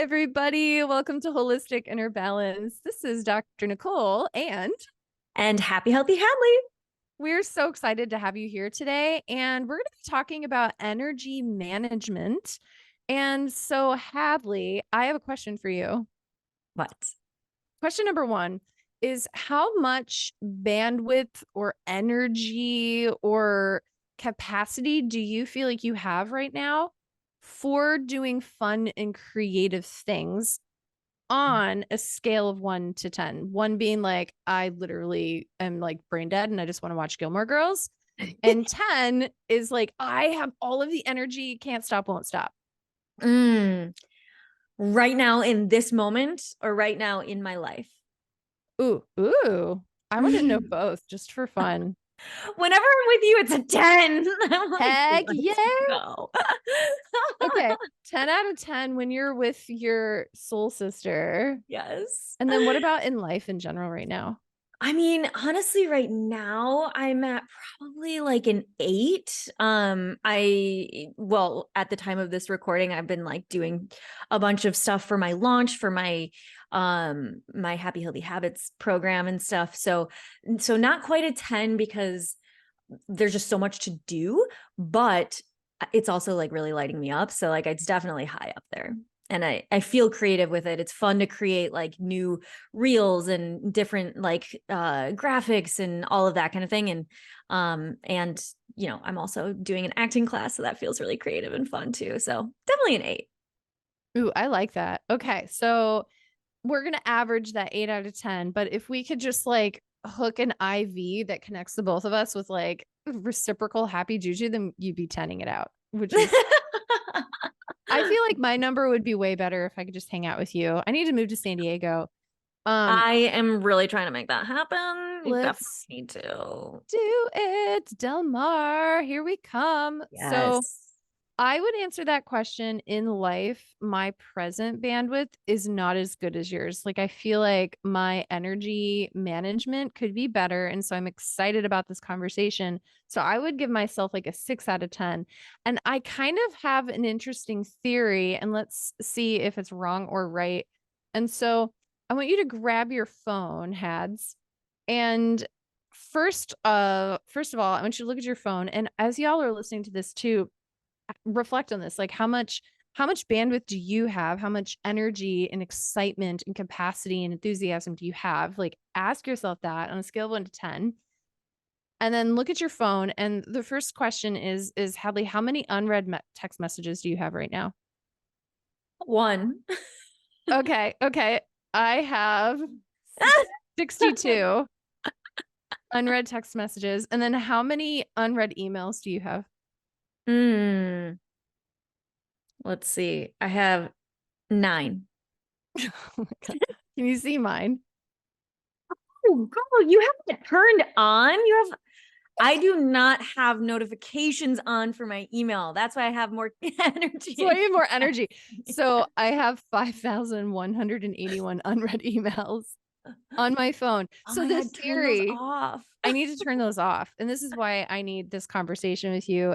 everybody. Welcome to Holistic Inner Balance. This is Dr. Nicole, and happy, healthy Hadlee. we're so excited to have you here today. And we're going to be talking about energy management. And so, Hadley, I have a question for you. What? Question number one is how much bandwidth or energy or capacity do you feel like you have right now for doing fun and creative things on a scale of 1 to 10? 1 being like, I literally am like brain dead and I just want to watch Gilmore Girls. And 10 is like, I have all of the energy, can't stop, won't stop. Right now in this moment or right now in my life? Ooh. I want to know both just for fun. Whenever I'm with you, it's a 10. I'm like, Heck let's yeah. go. Okay. 10 out of 10 when you're with your soul sister. Yes. And then what about in life in general right now? I mean, honestly, right now I'm at probably like an 8. Well, at the time of this recording, I've been like doing a bunch of stuff for my launch for my my Happy Healthy Habits program and stuff. So not quite a 10 because there's just so much to do, but it's also like really lighting me up. So like it's definitely high up there. And I feel creative with it. It's fun to create like new reels and different like graphics and all of that kind of thing. And you know, I'm also doing an acting class, so that feels really creative and fun too. So definitely an 8. Ooh, I like that. Okay. So we're going to average that 8 out of 10. But if we could just like hook an IV that connects the both of us with like reciprocal happy juju, then you'd be 10ing it out, which is, I feel like my number would be way better if I could just hang out with you. I need to move to San Diego. I am really trying to make that happen. You definitely Let's need to. do it. Del Mar, here we come. So Yes. I would answer that question in life. My present bandwidth is not as good as yours. Like, I feel like my energy management could be better. And so I'm excited about this conversation. So I would give myself like a 6 out of 10. And I kind of have an interesting theory, and let's see if it's wrong or right. And so I want you to grab your phone, Hads. And first of all, I want you to look at your phone. And as y'all are listening to this too, reflect on this. Like how much bandwidth do you have? How much energy and excitement and capacity and enthusiasm do you have? Like ask yourself that on a scale of 1 to 10. And then look at your phone. And the first question is Hadley, how many unread text messages do you have right now? 1. Okay. I have 62 unread text messages. And then how many unread emails do you have? Let's see. I have 9. Oh my God. Can you see mine? Oh, girl, you have it turned on. I do not have notifications on for my email. That's why I have more energy. So I have more energy. So I have 5,181 unread emails on my phone. Oh So my the God, turn those theory, off. I need to turn those off. And this is why I need this conversation with you.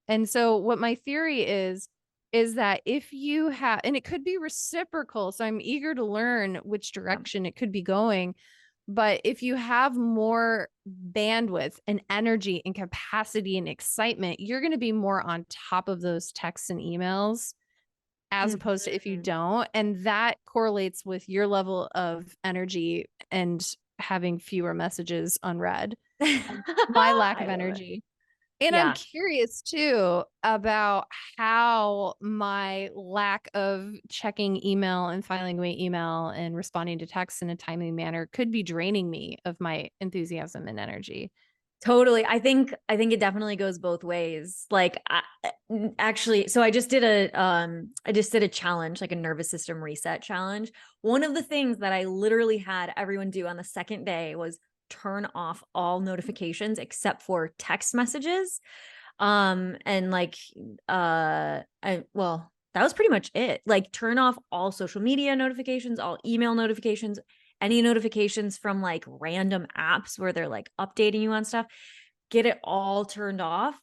And so what my theory is that if you have, and it could be reciprocal. So I'm eager to learn which direction it could be going. But if you have more bandwidth and energy and capacity and excitement, you're going to be more on top of those texts and emails as opposed to if you don't. And that correlates with your level of energy and having fewer messages unread. My lack of energy. And I'm Yeah, curious too about how my lack of checking email and filing away email and responding to texts in a timely manner could be draining me of my enthusiasm and energy. totally. I think it definitely goes both ways. Like actually, so I just did a challenge, like a nervous system reset challenge. One of the things that I literally had everyone do on the second day was turn off all notifications except for text messages. And like that was pretty much it. Like turn off all social media notifications, all email notifications, any notifications from like random apps where they're like updating you on stuff, get it all turned off.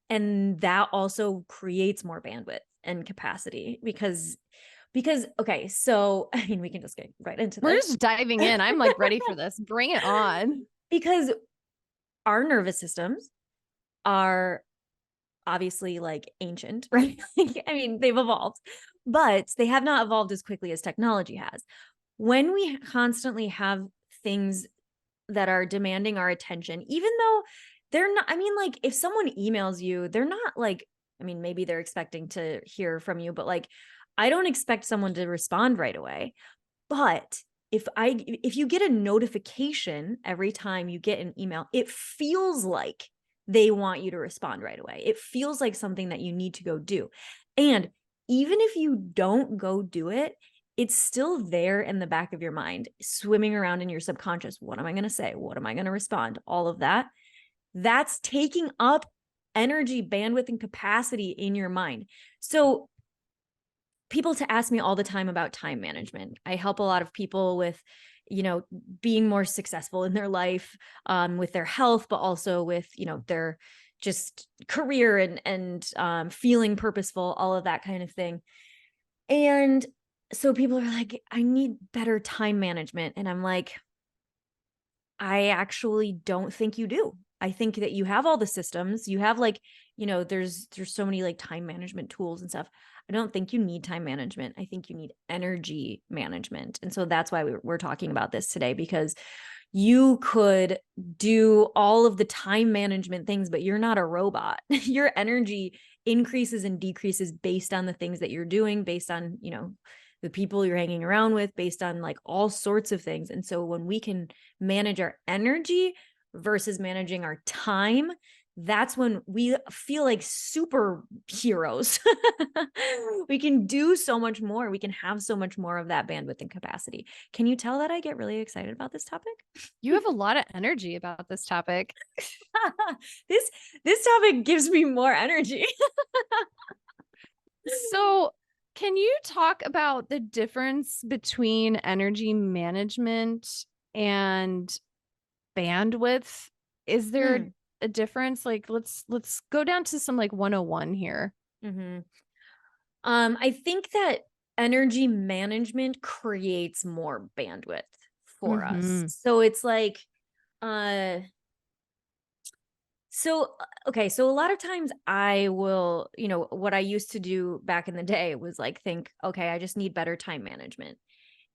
And that also creates more bandwidth and capacity Because, okay, so I mean, we can just get right into We're this. just diving in. I'm like ready for this. Bring it on. Because our nervous systems are obviously like ancient, right? I mean, they've evolved, but they have not evolved as quickly as technology has. When we constantly have things that are demanding our attention, even though they're not, I mean, like if someone emails you, they're not like, I mean, maybe they're expecting to hear from you, but like, I don't expect someone to respond right away. But if you get a notification every time you get an email, it feels like they want you to respond right away. It feels like something that you need to go do. And even if you don't go do it, it's still there in the back of your mind, swimming around in your subconscious. What am I going to say? What am I going to respond? All of that. That's taking up energy, bandwidth, and capacity in your mind. So people to ask me all the time about time management. I help a lot of people with, being more successful in their life, with their health, but also with, their just career and feeling purposeful, all of that kind of thing. And so people are like, I need better time management. And I'm like, I actually don't think you do. I think that you have all the systems. You have like, there's so many like time management tools and stuff. I don't think you need time management. I think you need energy management. And so that's why we're talking about this today, because you could do all of the time management things, but you're not a robot. Your energy increases and decreases based on the things that you're doing, based on, the people you're hanging around with, based on like all sorts of things. And so when we can manage our energy versus managing our time, that's when we feel like superheroes. We can do so much more. We can have so much more of that bandwidth and capacity. Can you tell that I get really excited about this topic? You have a lot of energy about this topic. This topic gives me more energy. So, can you talk about the difference between energy management and bandwidth? Is there a difference? Like let's go down to some like 101 here. Mm-hmm. I think that energy management creates more bandwidth for us. So it's like, okay, so a lot of times I will, what I used to do back in the day was like think, okay, I just need better time management.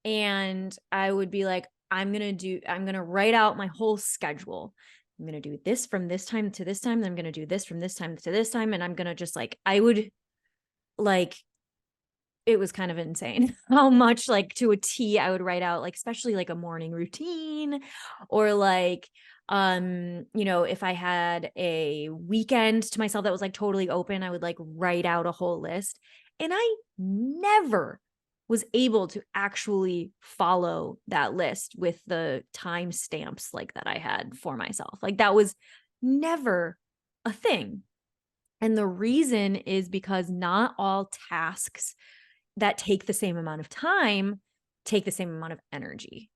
And I would be like, I'm going to write out my whole schedule. I'm going to do this from this time to this time. Then I'm going to do this from this time to this time. And I'm going to just like, I would like, it was kind of insane how much like to a T I would write out, like, especially like a morning routine or like, if I had a weekend to myself that was like totally open, I would like write out a whole list. And I never was able to actually follow that list with the time stamps like that I had for myself. Like that was never a thing. And the reason is because not all tasks that take the same amount of time take the same amount of energy.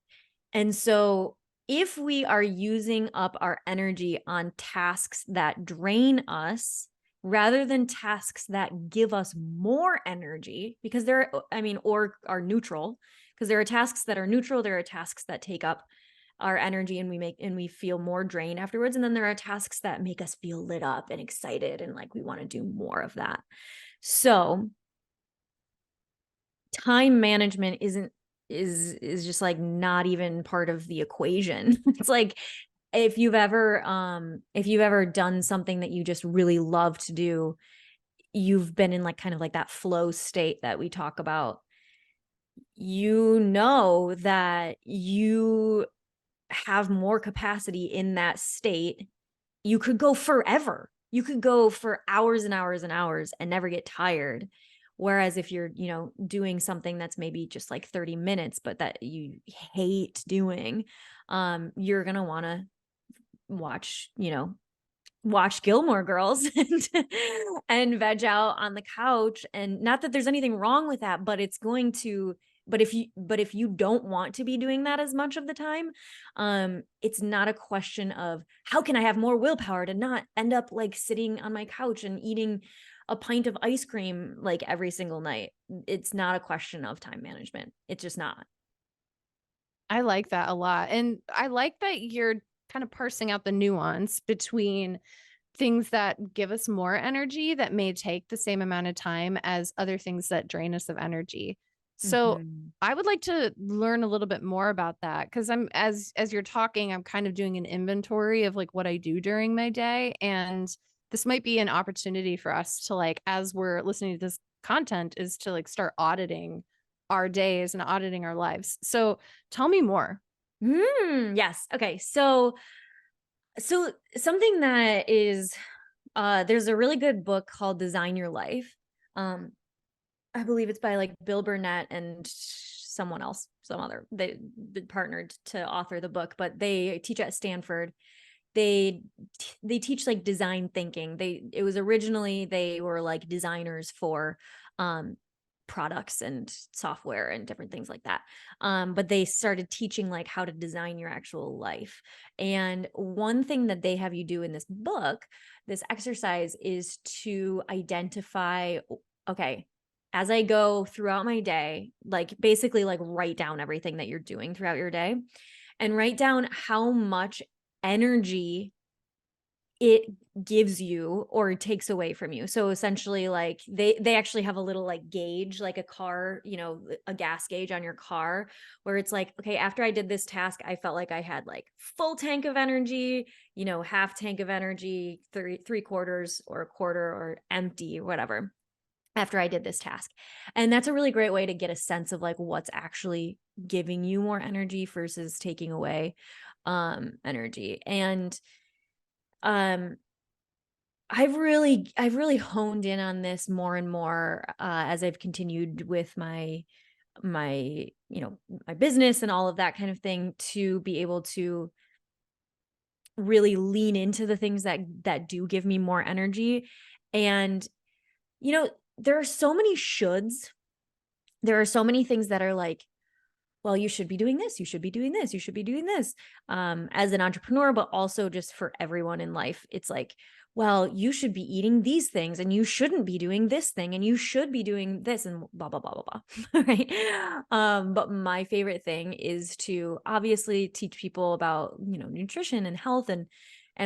And so if we are using up our energy on tasks that drain us rather than tasks that give us more energy, because or are neutral, because there are tasks that are neutral, there are tasks that take up our energy and we feel more drained afterwards. And then there are tasks that make us feel lit up and excited and like we want to do more of that. So time management is just like not even part of the equation. It's like if you've ever done something that you just really love to do, you've been in like kind of like that flow state that we talk about. You know that you have more capacity in that state. You could go forever. You could go for hours and hours and hours and never get tired. Whereas if you're, doing something that's maybe just like 30 minutes, but that you hate doing, you're going to want to watch Gilmore Girls and veg out on the couch. And not that there's anything wrong with that, but it's going to but if you don't want to be doing that as much of the time, it's not a question of how can I have more willpower to not end up like sitting on my couch and eating a pint of ice cream like every single night. It's not a question of time management. It's just not. I like that a lot. And I like that you're kind of parsing out the nuance between things that give us more energy that may take the same amount of time as other things that drain us of energy. So Mhm. I would like to learn a little bit more about that because I'm as you're talking, I'm kind of doing an inventory of like what I do during my day. And this might be an opportunity for us to like, as we're listening to this content, is to like start auditing our days and auditing our lives. So tell me more. Yes. Okay. So something that is there's a really good book called Design Your Life. Um I believe it's by like Bill Burnett and someone else, some other. They partnered to author the book, but they teach at Stanford. They they teach like design thinking. It was originally they were like designers for um products and software and different things like that. But they started teaching like how to design your actual life. And one thing that they have you do in this book, this exercise, is to identify, okay, as I go throughout my day, like basically like write down everything that you're doing throughout your day and write down how much energy it gives you or takes away from you. So essentially like they actually have a little like gauge, like a car, a gas gauge on your car, where it's like, okay, after I did this task, I felt like I had like full tank of energy, half tank of energy, three quarters or a quarter, or empty or whatever, after I did this task. And that's a really great way to get a sense of like what's actually giving you more energy versus taking away energy. And um I've really honed in on this more and more as I've continued with my my business and all of that kind of thing, to be able to really lean into the things that do give me more energy. And there are so many shoulds. There are so many things that are like, well, you should be doing this, you should be doing this, you should be doing this, as an entrepreneur, but also just for everyone in life. It's like, well, you should be eating these things and you shouldn't be doing this thing and you should be doing this and blah, blah, blah, blah, blah. Right. But my favorite thing is to obviously teach people about, nutrition and health and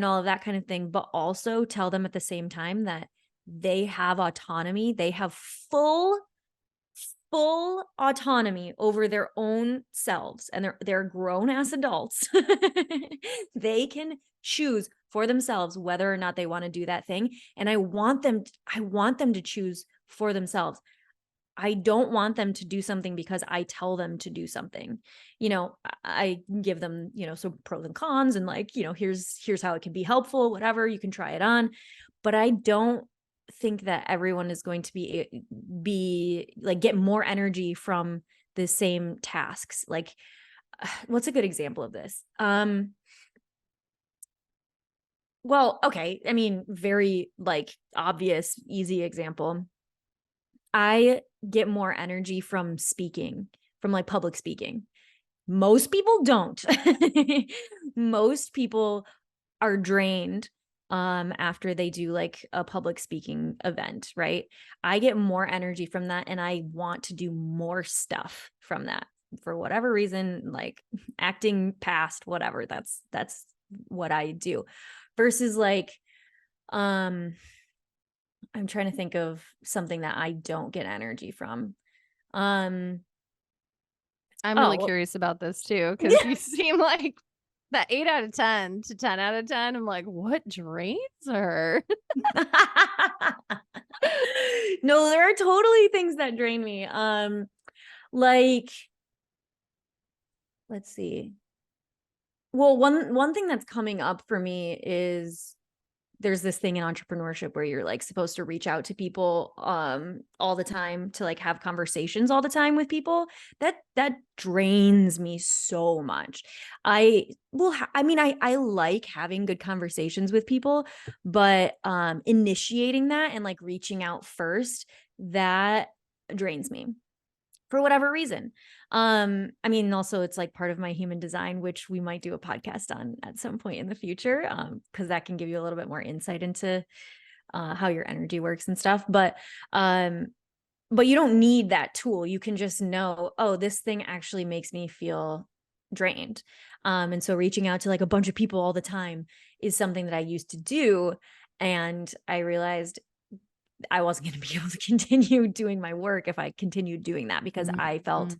all of that kind of thing, but also tell them at the same time that they have autonomy. They have full autonomy over their own selves, and they're grown ass adults. They can choose for themselves whether or not they want to do that thing, and I want them to choose for themselves. I don't want them to do something because I tell them to do something. I give them, some pros and cons and like, here's how it can be helpful, whatever, you can try it on. But I don't think that everyone is going to be like get more energy from the same tasks. Like what's a good example of this? Well, okay, I mean, very like obvious, easy example. I get more energy from speaking, from like public speaking. Most people don't. Most people are drained after they do like a public speaking event, right? I get more energy from that and I want to do more stuff from that for whatever reason, like acting past whatever. That's what I do. Versus like I'm trying to think of something that I don't get energy from. Um, I'm oh, really well, curious about this too, because you seem like that 8 out of 10 to 10 out of 10. I'm like, what drains her? no, there are totally things that drain me. Like, let's see. Well, one thing that's coming up for me is there's this thing in entrepreneurship where you're like supposed to reach out to people all the time, to like have conversations all the time with people. That drains me so much. I like having good conversations with people, but initiating that and like reaching out first, that drains me. for whatever reason. I mean, also it's like part of my human design, which we might do a podcast on at some point in the future, because that can give you a little bit more insight into how your energy works and stuff. But you don't need that tool. You can just know, oh, this thing actually makes me feel drained. And so reaching out to like a bunch of people all the time is something that I used to do. And I realized I wasn't going to be able to continue doing my work if I continued doing that, because I felt Mhm.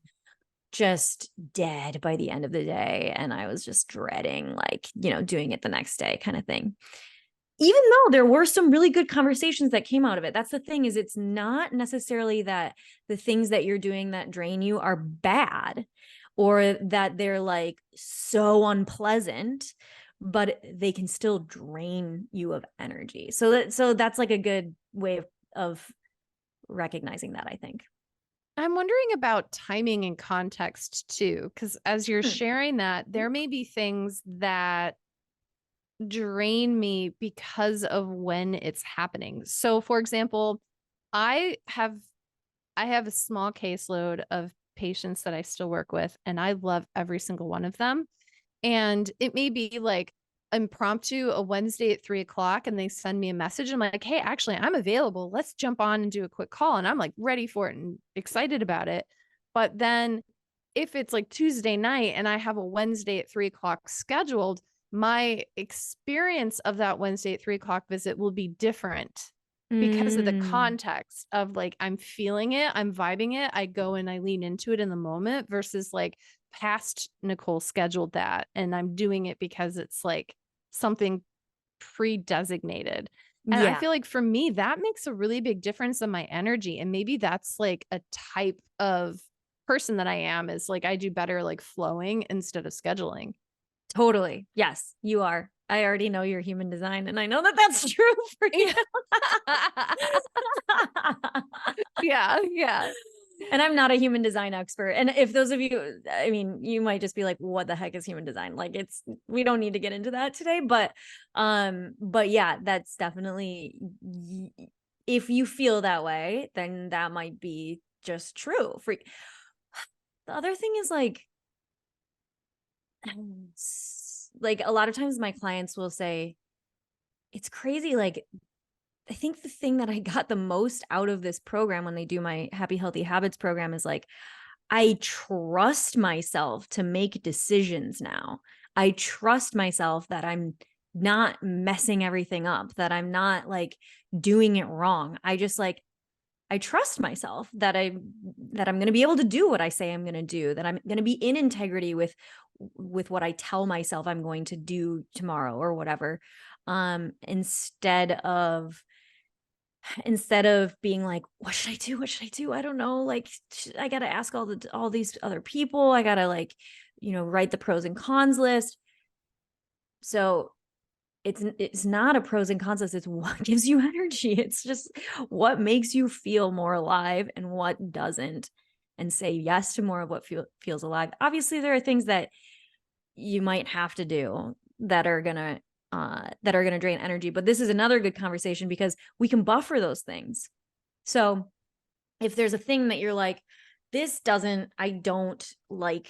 just dead by the end of the day. And I was just dreading, like, doing it the next day kind of thing. Even though there were some really good conversations that came out of it. That's the thing, is it's not necessarily that the things that you're doing that drain you are bad, or that they're like so unpleasant, but they can still drain you of energy. So that's like a good way of recognizing that, I think. I'm wondering about timing and context too, because as you're Hmm. sharing that, there may be things that drain me because of when it's happening. So for example, I have I have a small caseload of patients that I still work with, and I love every single one of them. And it may be like impromptu a Wednesday at 3 o'clock, and they send me a message. I'm like, hey, actually, I'm available. Let's jump on and do a quick call. And I'm like ready for it and excited about it. But then if it's like Tuesday night and I have a Wednesday at 3 o'clock scheduled, my experience of that Wednesday at 3 o'clock visit will be different because of the Mm, context of like, I'm feeling it, I'm vibing it, I go and I lean into it in the moment versus like past Nicole scheduled that and I'm doing it because it's like something pre-designated. And I yeah, feel like for me, that makes a really big difference in my energy. And maybe that's like a type of person that I am, is like I do better like flowing instead of scheduling. totally. Yes, you are. I already know your human design, and I know that that's true for you. Yeah. Yeah, yeah. And I'm not a human design expert. And if those of you, I mean, you might just be like, what the heck is human design? Like, we don't need to get into that today, but yeah, that's definitely, if you feel that way, then that might be just true. The other thing is like a lot of times my clients will say, it's crazy. Like, I think the thing that I got the most out of this program when they do my Happy Healthy Habits program is like, I trust myself to make decisions now. I trust myself that I'm not messing everything up, that I'm not like doing it wrong. I trust myself that I'm going to be able to do what I say I'm going to do, that I'm going to be in integrity with what I tell myself I'm going to do tomorrow or whatever. Instead of being like, what should I do? What should I do? I don't know. Like, I got to ask all these other people. I got to like, write the pros and cons list. So it's not a pros and cons list. It's what gives you energy. It's just what makes you feel more alive and what doesn't, and say yes to more of what feels alive. Obviously, there are things that you might have to do that are gonna drain energy. But this is another good conversation because we can buffer those things. So if there's a thing that you're like, I don't like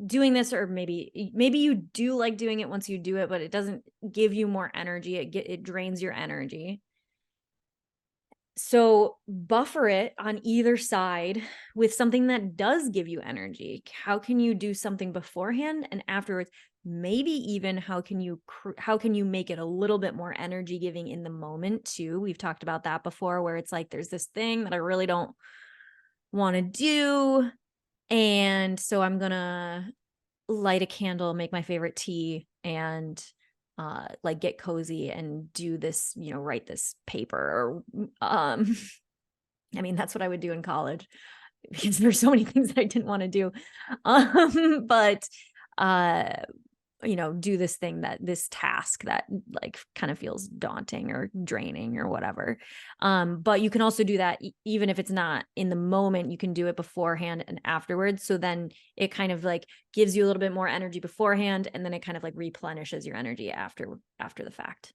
doing this, or maybe you do like doing it once you do it, but it doesn't give you more energy. It drains your energy. So buffer it on either side with something that does give you energy. How can you do something beforehand and afterwards? Maybe even how can you make it a little bit more energy giving in the moment too? We've talked about that before, where it's like there's this thing that I really don't want to do, and so I'm going to light a candle, make my favorite tea, and like get cozy and do this, write this paper. Or I mean, that's what I would do in college because there's so many things that I didn't want to do. But uh do this task that like kind of feels daunting or draining or whatever. But you can also do that even if it's not in the moment. You can do it beforehand and afterwards, so then it kind of like gives you a little bit more energy beforehand, and then it kind of like replenishes your energy after the fact.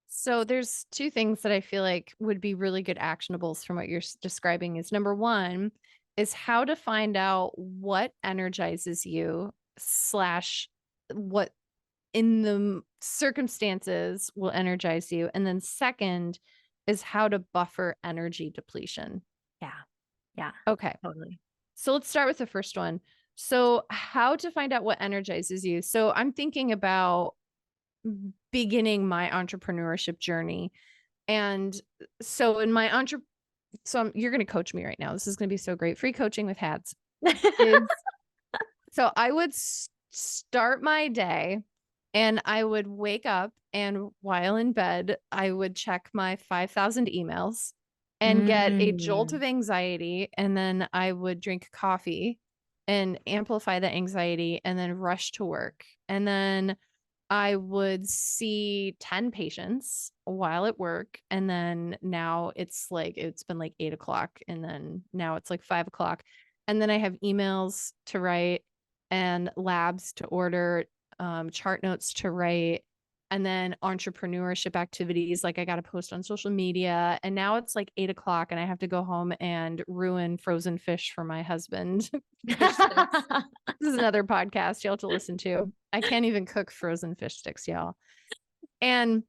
So there's two things that I feel like would be really good actionables from what you're describing is number one, is how to find out what energizes you slash what in the circumstances will energize you. And then second is how to buffer energy depletion. Yeah. Yeah. Okay. Totally. So let's start with the first one. So how to find out what energizes you. So I'm thinking about beginning my entrepreneurship journey. And so in my you're going to coach me right now. This is going to be so great. Free coaching with Hads is so I would start my day and I would wake up, and while in bed, I would check my 5,000 emails and get a jolt Mm. of anxiety. And then I would drink coffee and amplify the anxiety and then rush to work. And then I would see 10 patients while at work. And then now it's been like 8 o'clock. And then now it's like 5 o'clock. And then I have emails to write and labs to order, chart notes to write, and then entrepreneurship activities. Like I got to post on social media. And now it's like 8 o'clock and I have to go home and ruin frozen fish for my husband. Fish sticks. This is another podcast you'll have to listen to. I can't even cook frozen fish sticks, y'all. And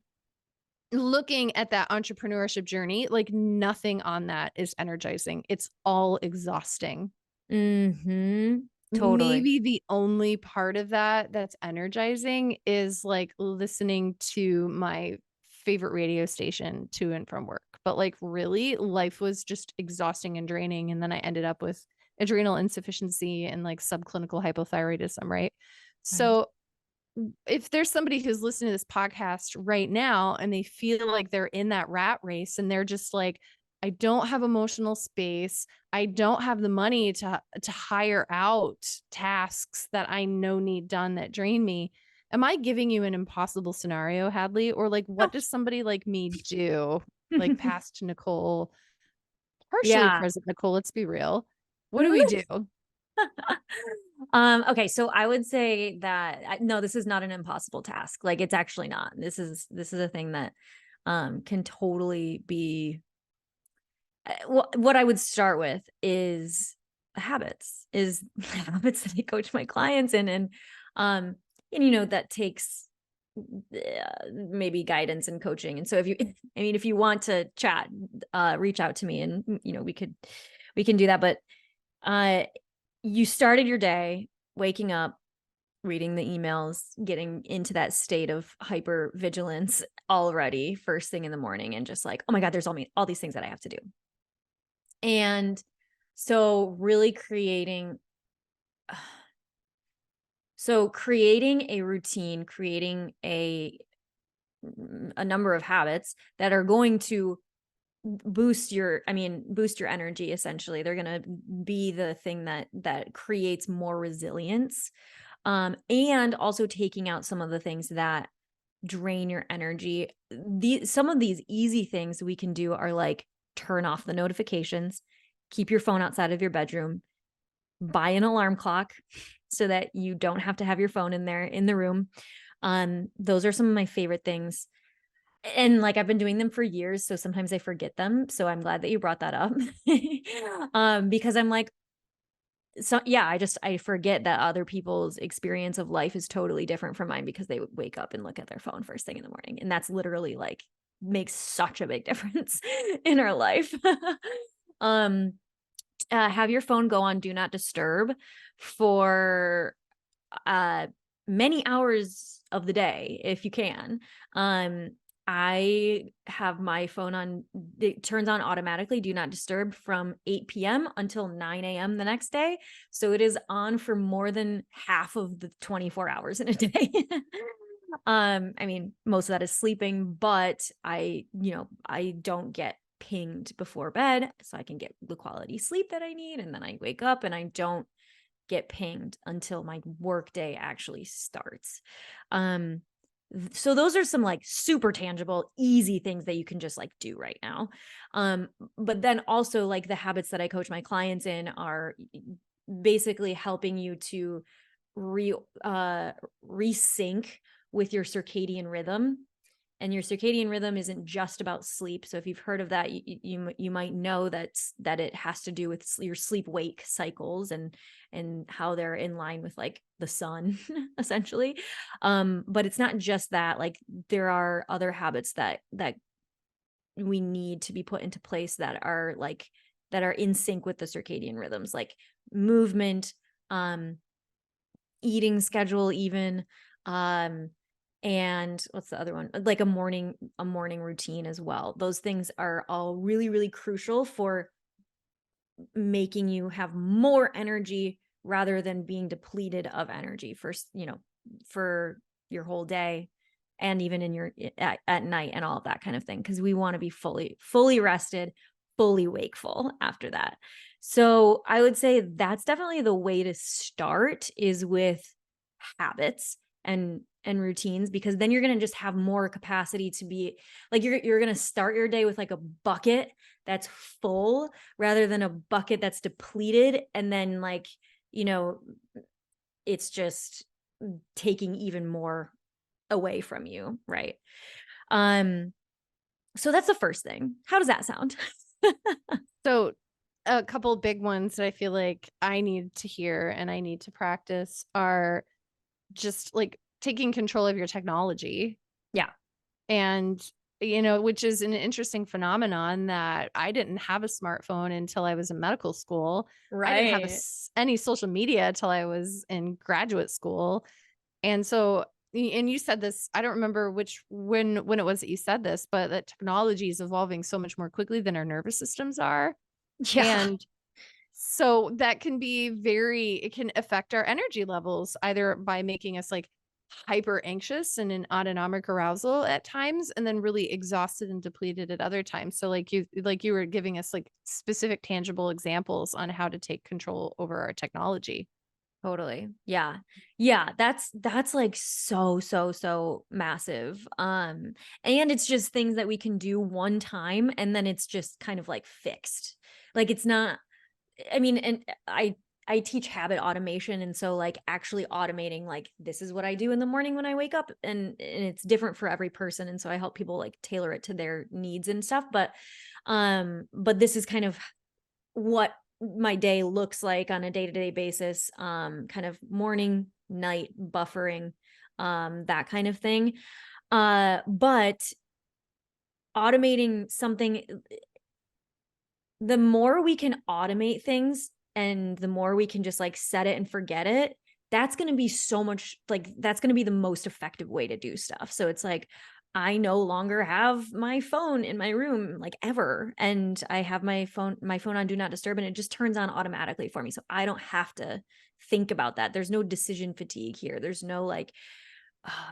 looking at that entrepreneurship journey, like nothing on that is energizing. It's all exhausting. Mm-hmm. Totally. Maybe the only part of that that's energizing is like listening to my favorite radio station to and from work. But like really, life was just exhausting and draining. And then I ended up with adrenal insufficiency and like subclinical hypothyroidism, right? Right. So if there's somebody who's listening to this podcast right now and they feel like they're in that rat race and they're just like, I don't have emotional space. I don't have the money to hire out tasks that I know need done that drain me. Am I giving you an impossible scenario, Hadley? Or like, what does somebody like me do? Like past Nicole, partially Yeah. present Nicole, let's be real. What do we do? Okay, so I would say that no, this is not an impossible task. Like it's actually not. This is a thing that can totally be what I would start with is habits, is habits that I coach my clients in. And that takes maybe guidance and coaching. And so if you I mean if you want to chat, reach out to me and we can do that. But uh you started your day waking up, reading the emails, getting into that state of hyper vigilance already first thing in the morning, and just like, oh my God, there's all these things that I have to do. And so really creating a routine, creating a number of habits that are going to boost your energy. Essentially, they're going to be the thing that creates more resilience, and also taking out some of the things that drain your energy. Some of these easy things we can do are like turn off the notifications, keep your phone outside of your bedroom, buy an alarm clock so that you don't have to have your phone in the room. Those are some of my favorite things. And like I've been doing them for years, so sometimes I forget them. So I'm glad that you brought that up. Because I'm like, so yeah, I forget that other people's experience of life is totally different from mine because they wake up and look at their phone first thing in the morning. And that's literally like makes such a big difference in our life. um have your phone go on do not disturb for many hours of the day if you can. I have my phone on, it turns on automatically, do not disturb from 8 p.m. until 9 a.m. the next day. So it is on for more than half of the 24 hours in a day. Most of that is sleeping, but I don't get pinged before bed so I can get the quality sleep that I need. And then I wake up and I don't get pinged until my work day actually starts. So those are some like super tangible, easy things that you can just like do right now. But then also like the habits that I coach my clients in are basically helping you to resync with your circadian rhythm. and your circadian rhythm isn't just about sleep. So if you've heard of that, you might know that it has to do with your sleep wake cycles and how they're in line with like the sun essentially. But it's not just that. Like there are other habits that we need to be put into place that are in sync with the circadian rhythms, like movement, eating schedule, even, and what's the other one? Like a morning routine as well. Those things are all really, really crucial for making you have more energy rather than being depleted of energy for your whole day, and even in your at night and all of that kind of thing, because we want to be fully rested, fully wakeful after that. So I would say that's definitely the way to start, is with habits and routines, because then you're going to just have more capacity to be like, you're going to start your day with like a bucket that's full rather than a bucket that's depleted, and then like, it's just taking even more away from you, right? So that's the first thing. How does that sound? So a couple big ones that I feel like I need to hear and I need to practice are just like taking control of your technology. Yeah. And, which is an interesting phenomenon that I didn't have a smartphone until I was in medical school. I didn't have Right. any social media until I was in graduate school. And so, and you said this, I don't remember when it was that you said this, but that technology is evolving so much more quickly than our nervous systems are. Yeah. And so that can be it can affect our energy levels, either by making us like hyper anxious and in autonomic arousal at times, and then really exhausted and depleted at other times. So like you were giving us like specific tangible examples on how to take control over our technology. Totally. Yeah. Yeah. That's like so massive. And it's just things that we can do one time and then it's just kind of like fixed. Like it's not, I mean, and I teach habit automation. And so like actually automating, like, this is what I do in the morning when I wake up, and it's different for every person. And so I help people like tailor it to their needs and stuff. But this is kind of what my day looks like on a day-to-day basis, kind of morning, night buffering, that kind of thing. But automating something, the more we can automate things and the more we can just like set it and forget it, that's going to be so much, like, that's going to be the most effective way to do stuff. So it's like, I no longer have my phone in my room, like, ever. And I have my phone on do not disturb, and it just turns on automatically for me. So I don't have to think about that. There's no decision fatigue here. There's no like,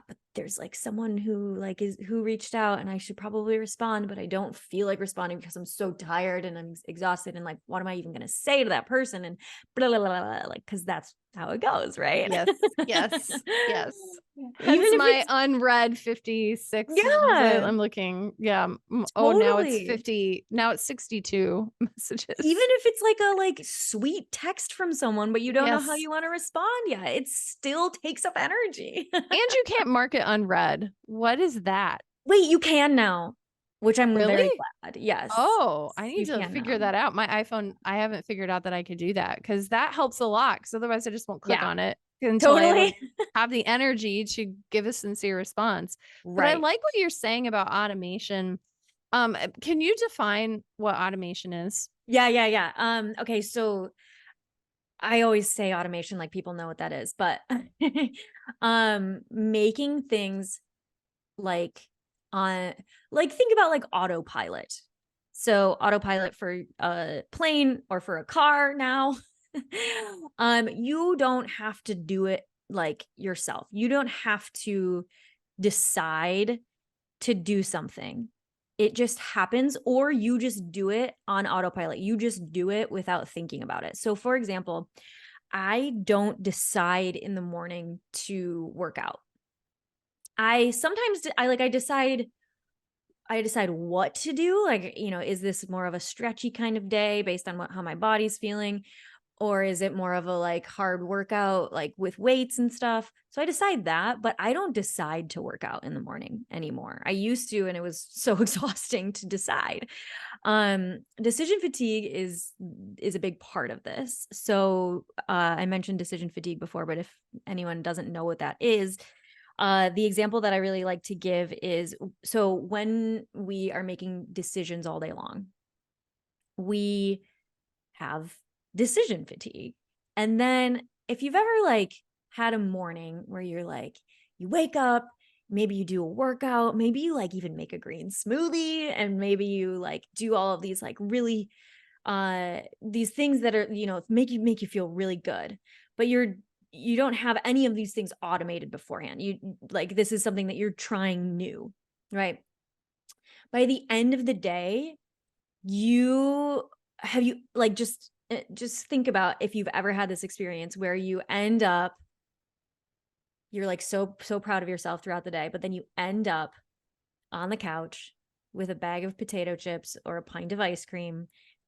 but there's like someone who reached out and I should probably respond, but I don't feel like responding because I'm so tired and I'm exhausted. And like, what am I even going to say to that person? And blah, blah, blah, blah, like, cause that's how it goes. Right. Yes, yes, yes. Even Hence if my it's, unread 56. Was it? yeah, I'm looking. Yeah. Oh, now it's totally. 50. Now it's 62 Even messages. if it's like a like sweet text from someone, but you don't know how Yes. you want to respond. Yeah. It still takes up energy. And you can't mark it unread. What is that? Wait, you can now, which I'm very Really? glad. Yes. Oh, I need You to can figure now. that out. My iPhone, I haven't figured out that I could do that, because that helps a lot. Because otherwise, I just won't click Yeah, on it until I totally. like have the energy to give a sincere response. But I Right. like what you're saying about automation. Can you define what automation is? Yeah. Okay, so I always say automation like people know what that is, but making things like on like, think about like autopilot. So autopilot for a plane or for a car now. You don't have to do it like yourself. You don't have to decide to do something. It just happens, or you just do it on autopilot. You just do it without thinking about it. So, for example, I don't decide in the morning to work out. I sometimes I decide what to do. Like, is this more of a stretchy kind of day based on how my body's feeling? or is it more of a like hard workout, like with weights and stuff? So I decide that, but I don't decide to work out in the morning anymore. I used to, and it was so exhausting to decide. Decision fatigue is a big part of this. So I mentioned decision fatigue before, but if anyone doesn't know what that is, the example that I really like to give is, so when we are making decisions all day long, we have decision fatigue. And then if you've ever like had a morning where you're like, you wake up, maybe you do a workout, maybe you like even make a green smoothie, and maybe you like do all of these like really these things that are, make you feel really good. But you don't have any of these things automated beforehand. You like, this is something that you're trying new, right? By the end of the day, you like just think about if you've ever had this experience where you end up, you're like so proud of yourself throughout the day, but then you end up on the couch with a bag of potato chips or a pint of ice cream,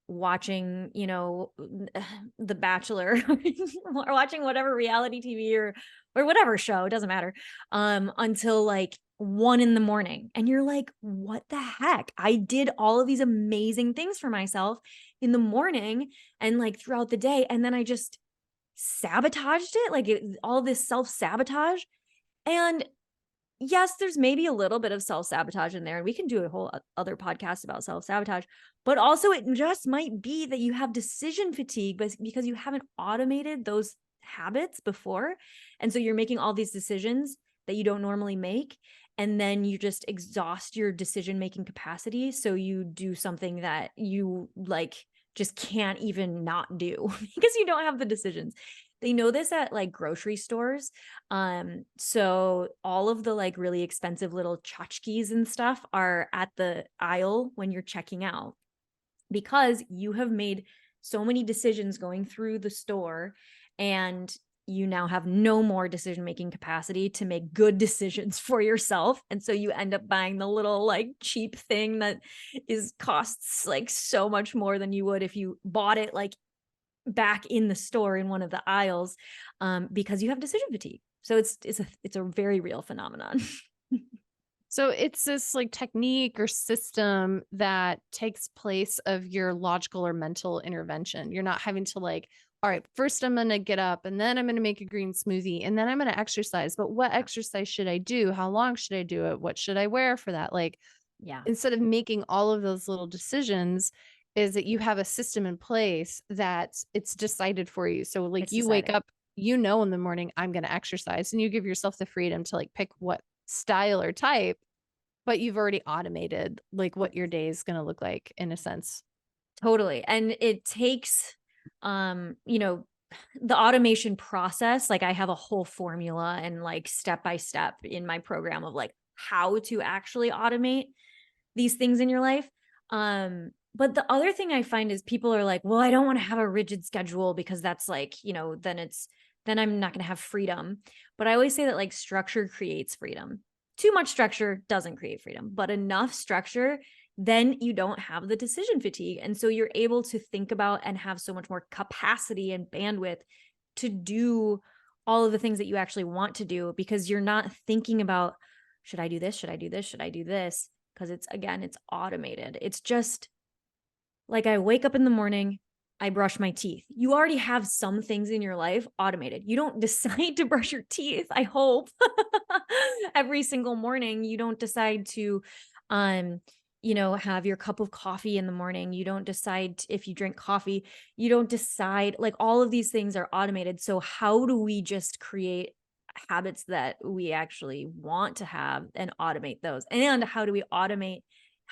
watching, The Bachelor, or watching whatever reality TV or whatever show, it doesn't matter, until like 1 a.m. And you're like, what the heck? I did all of these amazing things for myself in the morning and like throughout the day, and then I just sabotaged it, like all this self-sabotage. And yes, there's maybe a little bit of self-sabotage in there, and we can do a whole other podcast about self-sabotage, but also it just might be that you have decision fatigue, but because you haven't automated those habits before. And so you're making all these decisions that you don't normally make, and then you just exhaust your decision-making capacity. So you do something that you like just can't even not do because you don't have the decisions. They know this at like grocery stores. So all of the like really expensive little tchotchkes and stuff are at the aisle when you're checking out, because you have made so many decisions going through the store, and you now have no more decision-making capacity to make good decisions for yourself. And so you end up buying the little like cheap thing that costs like so much more than you would if you bought it like back in the store in one of the aisles, because you have decision fatigue. So it's a very real phenomenon. So it's this like technique or system that takes place of your logical or mental intervention. You're not having to like, all right, first I'm going to get up and then I'm going to make a green smoothie and then I'm going to exercise. But what exercise should I do? How long should I do it? What should I wear for that? Like, Yeah, instead of making all of those little decisions, is that you have a system in place that it's decided for you. So like it's you wake decided. up, in the morning, I'm going to exercise, and you give yourself the freedom to like pick what style or type, but you've already automated like what your day is going to look like in a sense. Totally. And it takes, the automation process. Like I have a whole formula and like step by step in my program of like how to actually automate these things in your life. But the other thing I find is people are like, well, I don't want to have a rigid schedule because that's like, then I'm not going to have freedom. But I always say that like structure creates freedom. Too much structure doesn't create freedom, but enough structure, then you don't have the decision fatigue. And so you're able to think about and have so much more capacity and bandwidth to do all of the things that you actually want to do, because you're not thinking about, should I do this? Should I do this? Should I do this? Because it's automated. It's just like I wake up in the morning, I brush my teeth. You already have some things in your life automated. You don't decide to brush your teeth, I hope. Every single morning, you don't decide to have your cup of coffee in the morning. You don't decide if you drink coffee. You don't decide, like all of these things are automated. So how do we just create habits that we actually want to have and automate those? And how do we automate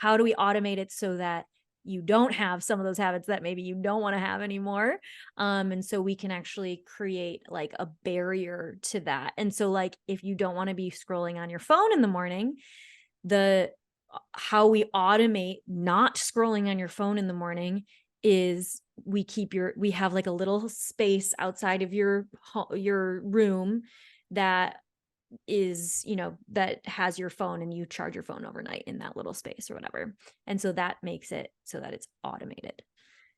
it so that you don't have some of those habits that maybe you don't want to have anymore? And so we can actually create like a barrier to that. And so like, if you don't want to be scrolling on your phone in the morning, how we automate not scrolling on your phone in the morning is we have like a little space outside of your room that is, that has your phone, and you charge your phone overnight in that little space or whatever. And so that makes it so that it's automated.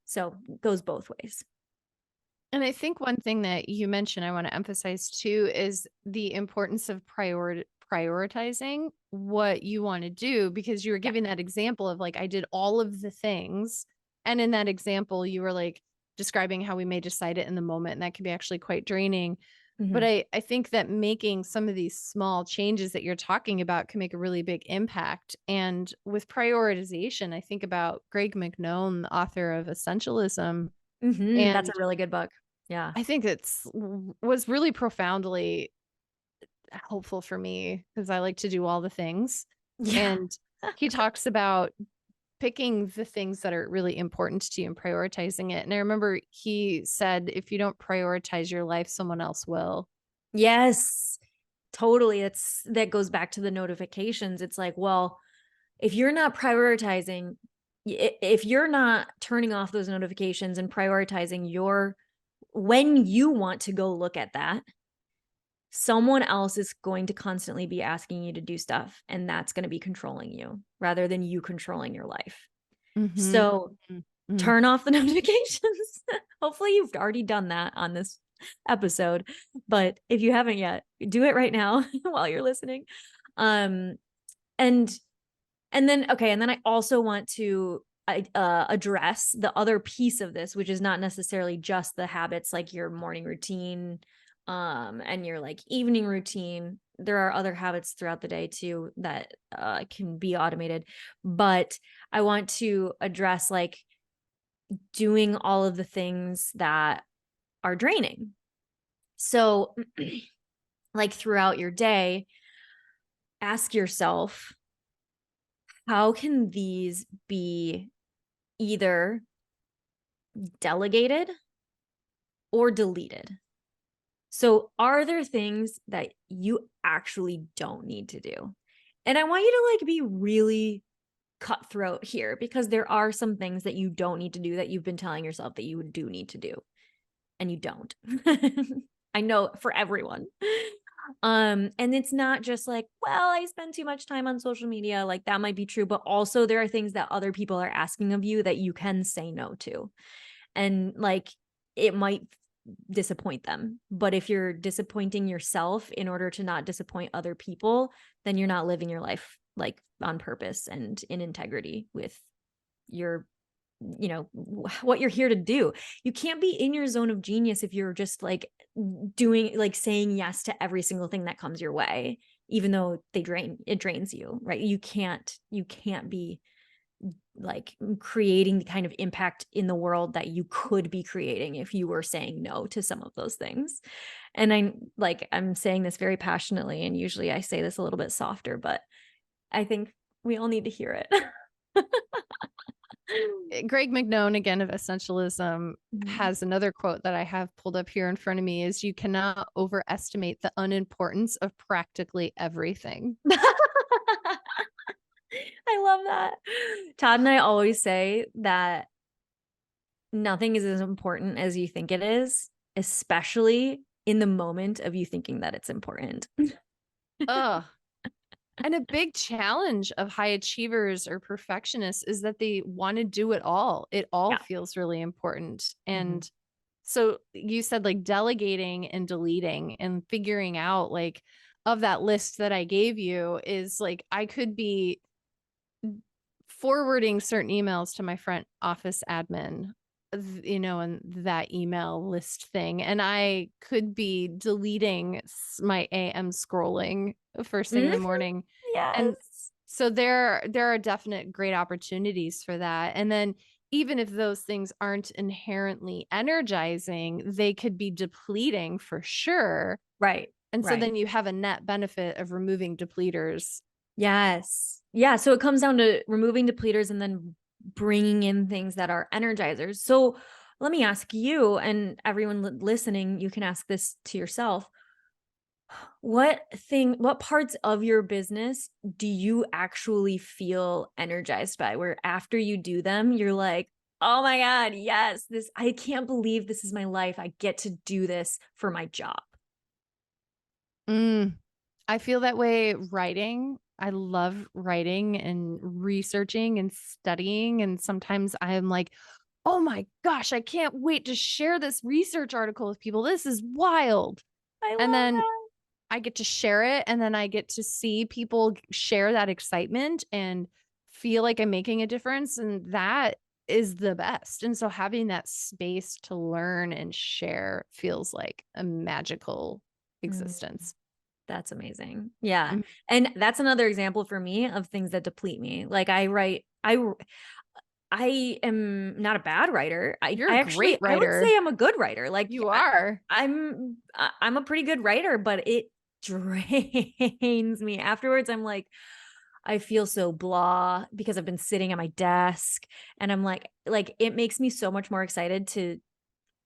So it goes both ways. And I think one thing that you mentioned I want to emphasize too is the importance of prioritizing what you want to do, because you were Yeah. giving that example of like I did all of the things, and in that example you were like describing how we may decide it in the moment, and that can be actually quite draining. But Mhm. I think that making some of these small changes that you're talking about can make a really big impact. And with prioritization, I think about Greg McNone, the author of Essentialism, Mhm. That's a and really good book. Yeah. I think was really profoundly helpful for me because I like to do all the things. Yeah. And he talks about picking the things that are really important to you and prioritizing it. And I remember he said, if you don't prioritize your life, someone else will. Yes. Totally. That goes back to the notifications. It's like, well, if you're not prioritizing, if you're not turning off those notifications and prioritizing your when you want to go look at that, someone else is going to constantly be asking you to do stuff, and that's going to be controlling you rather than you controlling your life. Mhm. So Mhm. turn off the notifications. Hopefully you've already done that on this episode, but if you haven't yet, do it right now while you're listening. Um and and then I also want to address the other piece of this, which is not necessarily just the habits like your morning routine and your like evening routine. There are other habits throughout the day too that can be automated, but I want to address like doing all of the things that are draining. So, like throughout your day, ask yourself, how can these be either delegated or deleted? So, are there things that you actually don't need to do? And I want you to like be really cutthroat here because there are some things that you don't need to do that you've been telling yourself that you do need to do and you don't. I know for everyone. And it's not just like, well, I spend too much time on social media. Like that might be true, but also there are things that other people are asking of you that you can say no to. And like it might disappoint them. But if you're disappointing yourself in order to not disappoint other people, then you're not living your life like on purpose and in integrity with your what you're here to do. You can't be in your zone of genius if you're just like doing like saying yes to every single thing that comes your way, even though it drains you, right? You can't be like creating the kind of impact in the world that you could be creating if you were saying no to some of those things. And I'm saying this very passionately, and usually I say this a little bit softer, but I think we all need to hear it. Greg McNone, again of Essentialism, Mhm. has another quote that I have pulled up here in front of me is you cannot overestimate the unimportance of practically everything. I love that. Todd and I always say that nothing is as important as you think it is, especially in the moment of you thinking that it's important. Ugh. And a big challenge of high achievers or perfectionists is that they want to do it all. It all Yeah. feels really important. Mhm. And so you said like delegating and deleting and figuring out like of that list that I gave you is like I could be forwarding certain emails to my front office admin, and that email list thing. And I could be deleting my AM scrolling first thing in the Mhm. morning. And Yes. so there are definite great opportunities for that. And then even if those things aren't inherently energizing, they could be depleting for sure. Right. And so Right. then you have a net benefit of removing depleters. Yes. Yeah, so it comes down to removing depleters and then bringing in things that are energizers. So let me ask you and everyone listening, you can ask this to yourself. What parts of your business do you actually feel energized by? Where after you do them, you're like, oh my God, yes, I can't believe this is my life. I get to do this for my job. Mm. I feel that way writing. I love writing and researching and studying. And sometimes I'm like, oh my gosh, I can't wait to share this research article with people. This is wild. I And love then that. I get to share it, and then I get to see people share that excitement and feel like I'm making a difference. And that is the best. And so having that space to learn and share feels like a magical Mm, existence. that's amazing. Yeah. Mm. And that's another example for me of things that deplete me. Like I am not a bad writer. You're a I great actually, I would writer. say I'm a good writer. Like You are. I'm a pretty good writer, but it drains me. Afterwards, I'm like, I feel so blah because I've been sitting at my desk and I'm like it makes me so much more excited to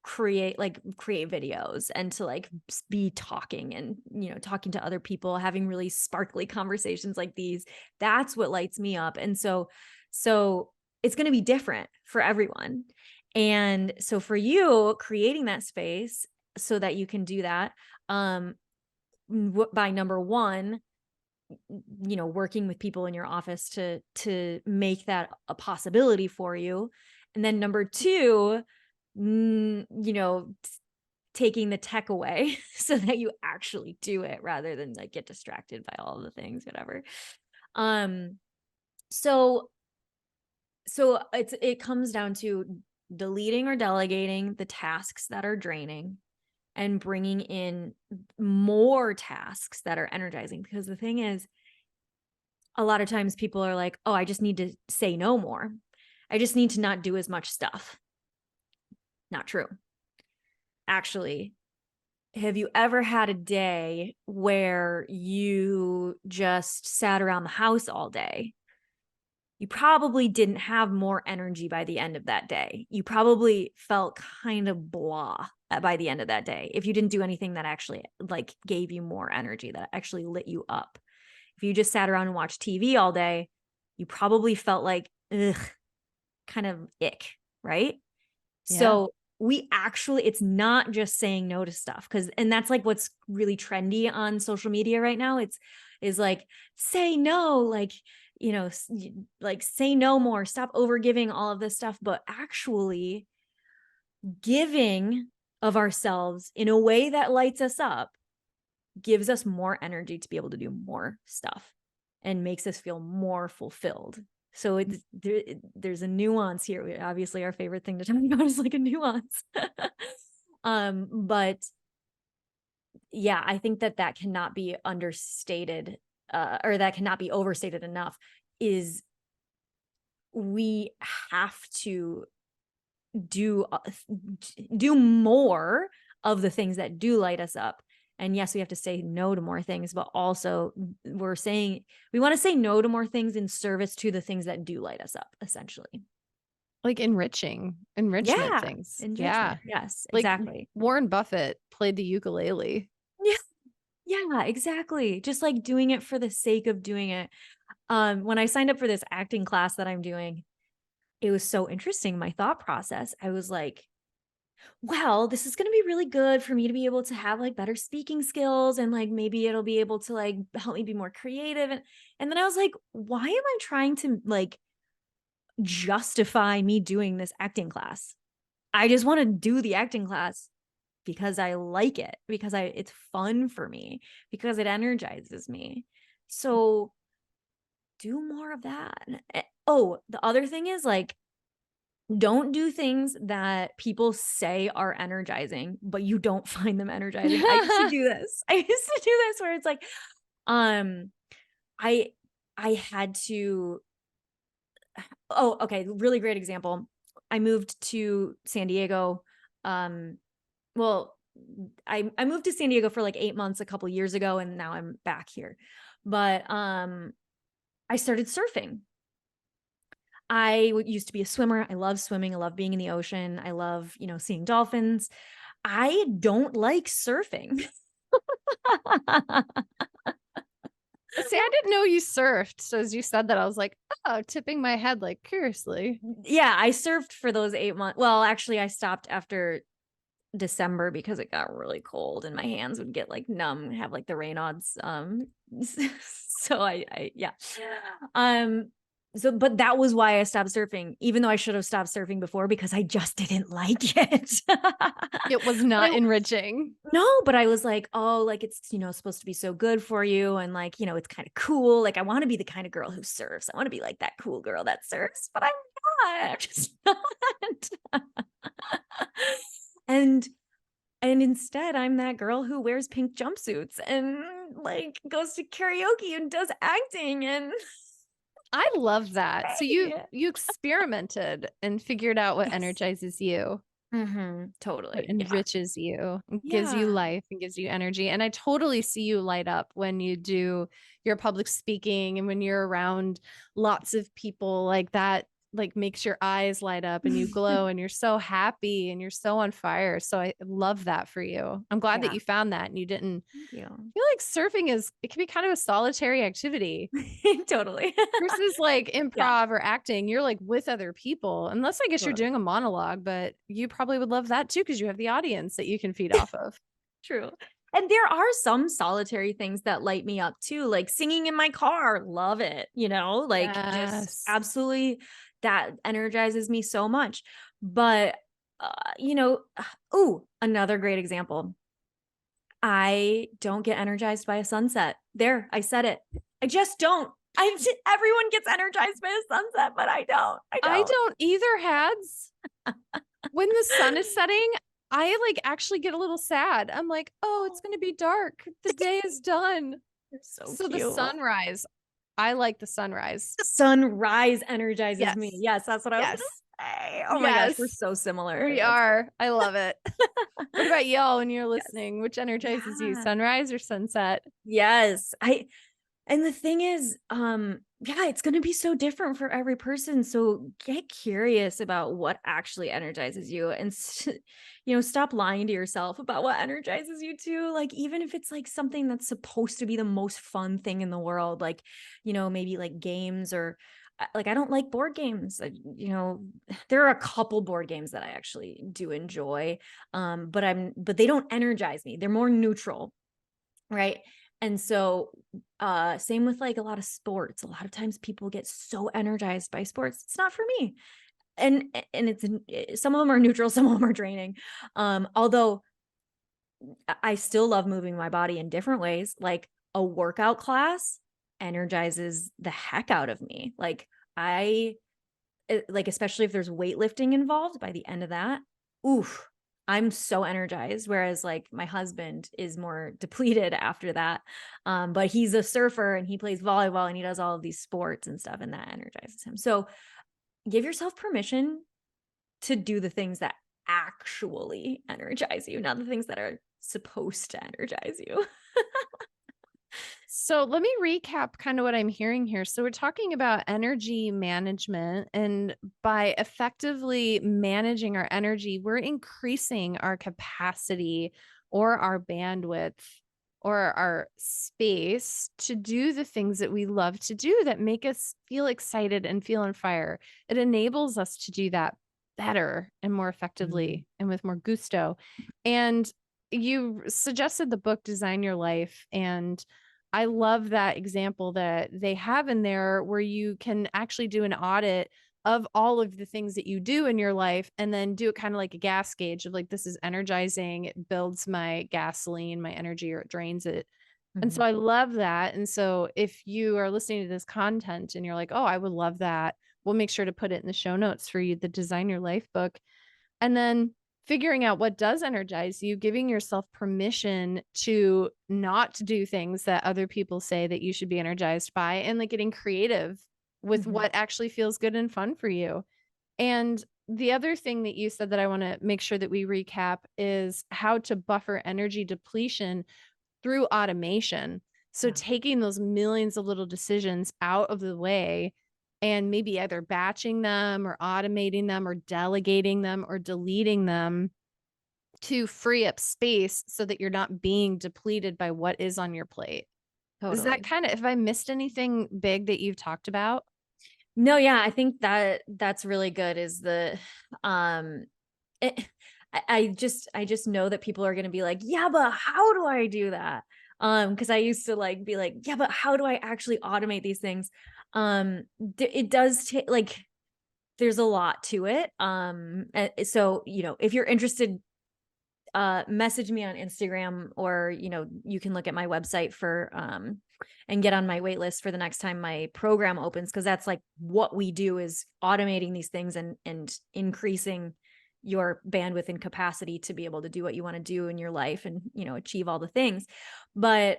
create videos and to like be talking and talking to other people, having really sparkly conversations like these. That's what lights me up. And so it's going to be different for everyone. And so for you, creating that space so that you can do that, um by number one, working with people in your office to make that a possibility for you. And then number two, taking the tech away so that you actually do it rather than like get distracted by all the things, whatever. Um, so it comes down to deleting or delegating the tasks that are draining and bringing in more tasks that are energizing. Because the thing is, a lot of times people are like, oh, I just need to say no more. I just need to not do as much stuff. Not true. Actually, have you ever had a day where you just sat around the house all day? You probably didn't have more energy by the end of that day. You probably felt kind of blah by the end of that day if you didn't do anything that actually like gave you more energy, that actually lit you up. If you just sat around and watched TV all day, you probably felt like, ugh, kind of ick, right? Yeah. So it's not just saying no to stuff, and that's like what's really trendy on social media right now. Is like, say no, like, like say no more, stop over giving, all of this stuff, but actually giving of ourselves in a way that lights us up gives us more energy to be able to do more stuff and makes us feel more fulfilled. So there's a nuance here. Obviously, our favorite thing to talk about is like a nuance. But yeah, I think that cannot be understated, or that cannot be overstated enough. Is we have to do more of the things that do light us up. And yes, we have to say no to more things, but also we're saying we want to say no to more things in service to the things that do light us up, essentially. Like enrichment Yeah. things. Yeah. Enrichment. Yes, Like exactly. Warren Buffett played the ukulele. Yeah. Yeah, exactly. Just like doing it for the sake of doing it. When I signed up for this acting class that I'm doing, it was so interesting. My thought process, I was like, well, this is going to be really good for me to be able to have like better speaking skills, and like maybe it'll be able to like help me be more creative. And then I was like, why am I trying to like justify me doing this acting class? I just want to do the acting class because I like it, because it's fun for me, because it energizes me. So do more of that. Oh, the other thing is like, don't do things that people say are energizing, but you don't find them energizing. I used to do this. I used to do this where it's like, um, I had to, oh, okay, really great example. I moved to San Diego. Well, I moved to San Diego for like 8 months a couple years ago, and now I'm back here. But I started surfing. I used to be a swimmer. I love swimming. I love being in the ocean. I love, seeing dolphins. I don't like surfing. See, I didn't know you surfed. So as you said that, I was like, oh, tipping my head like curiously. Yeah, I surfed for those 8 months. Well, actually, I stopped after December because it got really cold and my hands would get like numb, have like the Raynaud's. So I yeah. Um, but that was why I stopped surfing, even though I should have stopped surfing before because I just didn't like it. It was But not enriching. no, but I was like, oh, like it's, supposed to be so good for you. And like, it's kind of cool. Like I want to be the kind of girl who surfs. I want to be like that cool girl that surfs, but I'm not. I'm just not. and and instead I'm that girl who wears pink jumpsuits and like goes to karaoke and does acting and I love that. So you hey. you experimented and figured out what Yes. energizes you, what Totally. Yeah. enriches you, and gives you Yeah. life and gives you energy. And I totally see you light up when you do your public speaking and when you're around lots of people like that, like makes your eyes light up and you glow and you're so happy and you're so on fire. So I love that for you. I'm glad that Yeah. you found that and you didn't Thank you. feel like surfing it can be kind of a solitary activity Totally. versus like Yeah. improv or acting. You're like with other people, unless I guess you're Totally. doing a monologue, but you probably would love that too because you have the audience that you can feed off of. True. And there are some solitary things that light me up too, like singing in my car. Love it. Like just Yes. absolutely that energizes me so much. But, oh, another great example. I don't get energized by a sunset. There, I said it. I just don't. Everyone gets energized by a sunset, but I don't. I I don't. don't either, Hads. When the sun is setting, I like actually get a little sad. I'm like, oh, it's going to be dark. The day is done. You're so So the cute. sunrise, I like the sunrise. The sunrise energizes me. Yes. Yes, that's what I was gonna Yes. say. Oh my gosh, we're Yes. so similar. We That's are. I love it. What about y'all when you're yes. listening? Which energizes you, Yeah. sunrise or sunset? Yes. And the thing is, yeah, it's gonna be so different for every person. So get curious about what actually energizes you and stop lying to yourself about what energizes you too. Like, even if it's like something that's supposed to be the most fun thing in the world, like, maybe like games or like I don't like board games. There are a couple board games that I actually do enjoy. But they don't energize me. They're more neutral, right? And so same with like a lot of sports. A lot of times people get so energized by sports. It's not for me. And some of them are neutral, some of them are draining. Although I still love moving my body in different ways. Like a workout class energizes the heck out of me. Like especially if there's weightlifting involved, by the end of that, oof, I'm so energized. Whereas like my husband is more depleted after that. But he's a surfer and he plays volleyball and he does all of these sports and stuff, and that energizes him. So give yourself permission to do the things that actually energize you, not the things that are supposed to energize you. So let me recap kind of what I'm hearing here. So we're talking about energy management, and by effectively managing our energy, we're increasing our capacity or our bandwidth or our space to do the things that we love to do that make us feel excited and feel on fire. It enables us to do that better and more effectively and with more gusto. And you suggested the book Design Your Life, and I love that example that they have in there where you can actually do an audit of all of the things that you do in your life and then do it kind of like a gas gauge of like, this is energizing, it builds my gasoline, my energy, or it drains it. And so Mhm. I love that. And so if you are listening to this content and you're like, oh, I would love that, we'll make sure to put it in the show notes for you, the Design Your Life book. And then figuring out what does energize you, giving yourself permission to not do things that other people say that you should be energized by, and like getting creative with Mhm. what actually feels good and fun for you. And the other thing that you said that I want to make sure that we recap is how to buffer energy depletion through automation. So Yeah, taking those millions of little decisions out of the way and maybe either batching them or automating them or delegating them or deleting them to free up space so that you're not being depleted by what is on your plate. Is that totally. kind of, have I missed anything big that you've talked about? No, yeah, I think that's really good is the um it, I just know that people are going to be like, "Yeah, but how do I do that?" Because I used to like be like, "Yeah, but how do I actually automate these things?" It does take like, there's a lot to it. So, if you're interested, message me on Instagram, or, you can look at my website for, and get on my wait list for the next time my program opens. Cause that's like what we do, is automating these things and increasing your bandwidth and capacity to be able to do what you want to do in your life and, achieve all the things. But,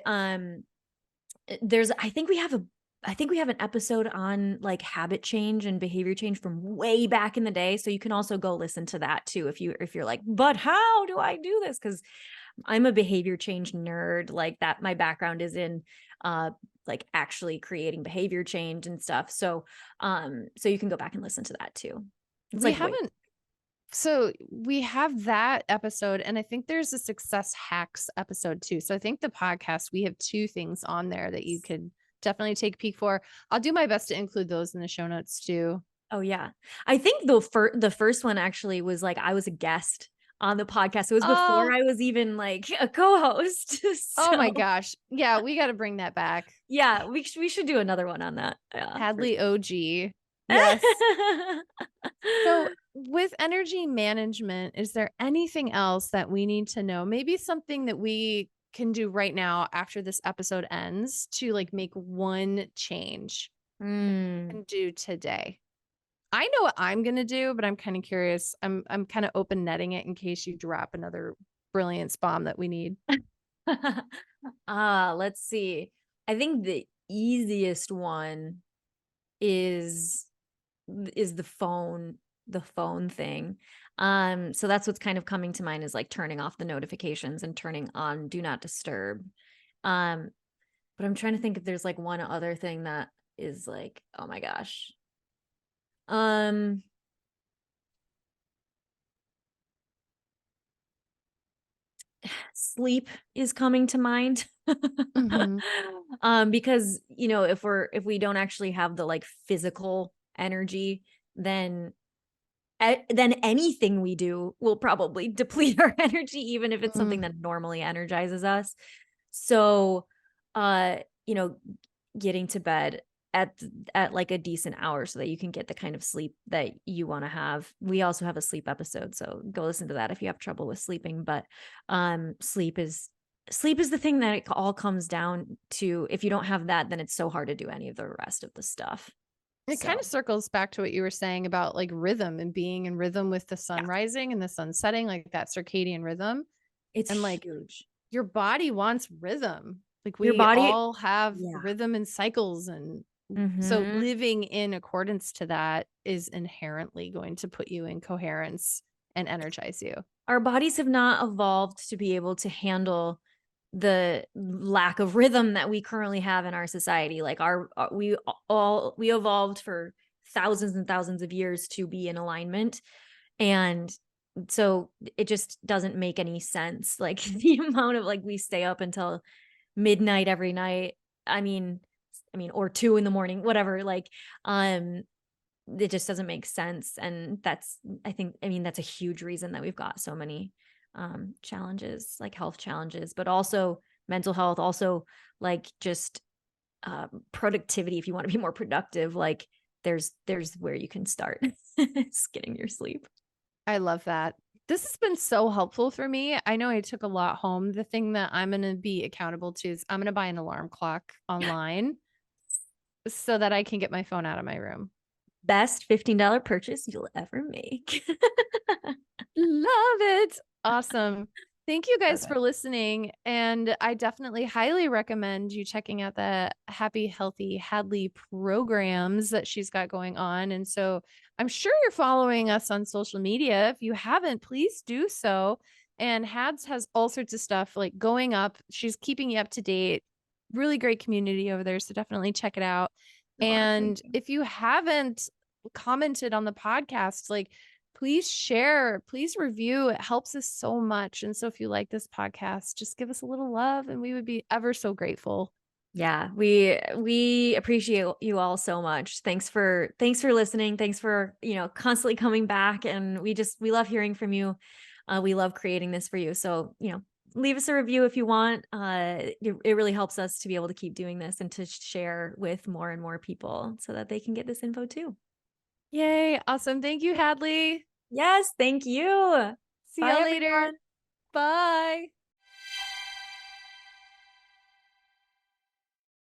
I think we have an episode on like habit change and behavior change from way back in the day. So you can also go listen to that too if you're like, but how do I do this? Because I'm a behavior change nerd. Like that, my background is in like actually creating behavior change and stuff. So so you can go back and listen to that too. It's We like wait. haven't So we have that episode, and I think there's a success hacks episode too. So I think the podcast, we have two things on there that you could definitely take a peek for. I'll do my best to include those in the show notes too. Oh yeah. I think the first one actually was like I was a guest on the podcast. It was before Oh, I was even like a co-host. oh my So gosh. Yeah, we got to bring that back. yeah, we should do another one on that. Yeah, for Hadlee sure. OG. Yes. So with energy management, is there anything else that we need to know? Maybe something that we can do right now after this episode ends to like make one change Mm. and do today. I know what I'm gonna do, but I'm kind of curious. I'm kind of open netting it in case you drop another brilliance bomb that we need. Let's see. I think the easiest one is the phone thing. So that's what's kind of coming to mind, is like turning off the notifications and turning on do not disturb. Um, but I'm trying to think if there's like one other thing that is like, oh my gosh. Um, Sleep is coming to mind. Mhm. Because, if we don't actually have the like physical energy, then then anything we do will probably deplete our energy, even if it's something Mm. that normally energizes us. So, uh, you know, getting to bed at like a decent hour so that you can get the kind of sleep that you want to have. We also have a sleep episode, so go listen to that if you have trouble with sleeping. But sleep is the thing that it all comes down to. If you don't have that, then it's so hard to do any of the rest of the stuff. It kind of So circles back to what you were saying about like rhythm and being in rhythm with the yeah, sun rising and the sun setting, like that circadian rhythm. it's And like huge. your body wants rhythm. Like Your we body, all have yeah. rhythm and cycles. And so Mm-hmm. living in accordance to that is inherently going to put you in coherence and energize you. Our bodies have not evolved to be able to handle the lack of rhythm that we currently have in our society. Like we evolved for thousands and thousands of years to be in alignment, and so it just doesn't make any sense. Like the amount of like we stay up until midnight every night. I mean, or 2 in the morning, whatever. Like, it just doesn't make sense. And that's a huge reason that we've got so many challenges, like health challenges, but also mental health, also like just productivity. If you want to be more productive, like there's where you can start. It's getting your sleep. I love that. This has been so helpful for me. I know I took a lot home. The thing that I'm going to be accountable to is I'm going to buy an alarm clock online so that I can get my phone out of my room. Best $15 purchase you'll ever make. Love it. Awesome. Thank you guys Okay. for listening. And I definitely highly recommend you checking out the Happy Healthy Hadlee programs that she's got going on. And so I'm sure you're following us on social media. If you haven't, please do so. And Hads has all sorts of stuff like going up. She's keeping you up to date. Really great community over there. So definitely check it out. Aw, thank And you. if you haven't commented on the podcast, like, please share, please review. It helps us so much. And so if you like this podcast, just give us a little love and we would be ever so grateful. Yeah, we appreciate you all so much. Thanks for listening. Thanks for, constantly coming back, and we love hearing from you. We love creating this for you. So, leave us a review if you want. It really helps us to be able to keep doing this and to share with more and more people so that they can get this info too. Yay. Awesome. Thank you, Hadley. Yes, thank you. See Bye, y'all later. everyone. Bye.